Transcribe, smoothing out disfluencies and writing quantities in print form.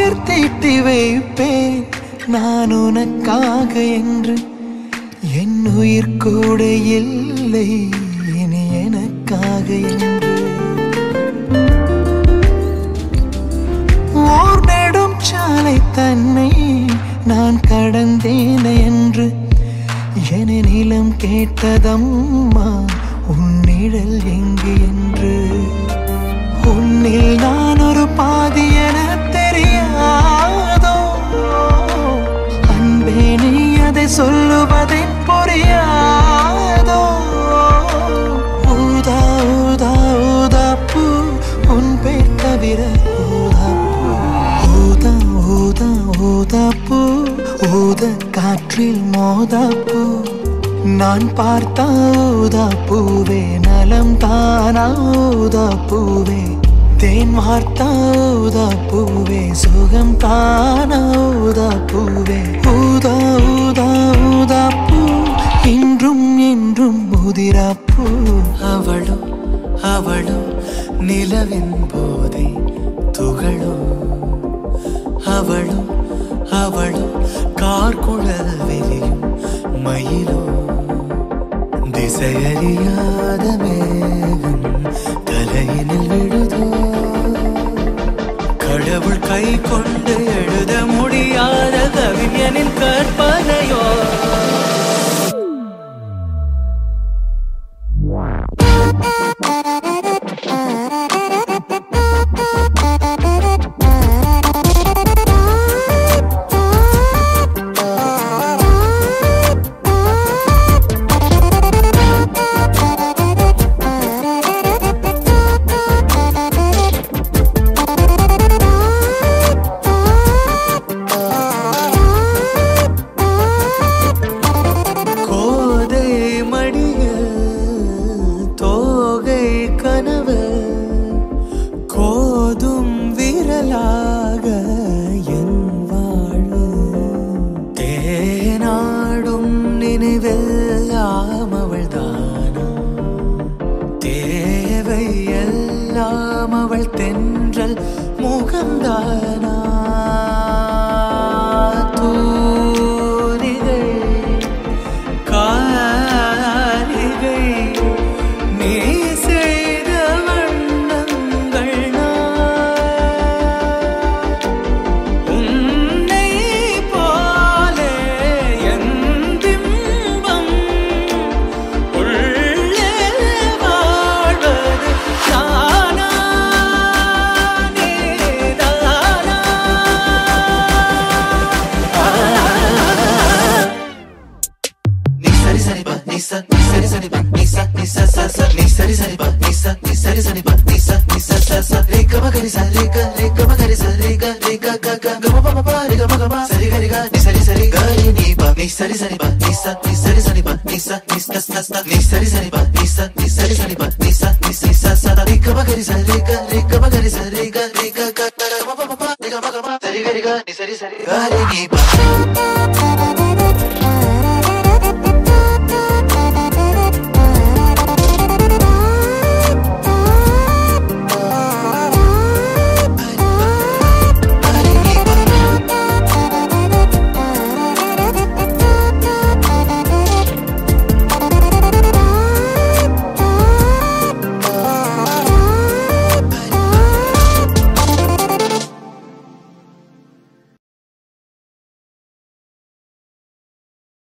உயிர் தீட்டி வைப்பேன் நான் உனக்காக என்று. என் உயிர் கூட இல்லை இனி எனக்காக என்று. ஓர் நெடும் சாலை தன்னை நான் கடந்தேன் என்று என நிலம் கேட்டதம்மா உன் நிழல் எங்கு என்று. உன்னில் நான் ஒரு பாதி என தெரியாதோ அன்பே நீ அதை சொல்லுவதை புரியாதோ. ஊதா ஊதா ஊதா பூ உன் பேர் தவிர ஊதா ஊதா ஊதா பூ ஊத காற்றில் மோதா பூ. நான் பார்த்த ஊதா பூவே நலம் தானா ஊதா பூவே. தேன் வார்த்த ஊதா பூவே சுகம் தானா ஊதா பூவே. ஊதா ஊதா ஊதா பூ இன்றும் என்றும் முதிரா பூ. அவளோ அவளோ நிலவின் போதை துகளோ. அவளோ அவளோ கார்குழல் வெளியும் மயிலோ. திசையறியாத மேகம் தலையினில் விழுதோ. கடவுள் கை கொண்டு எழுத முடியாத கவிஞனின் கற்பனையோ. Sari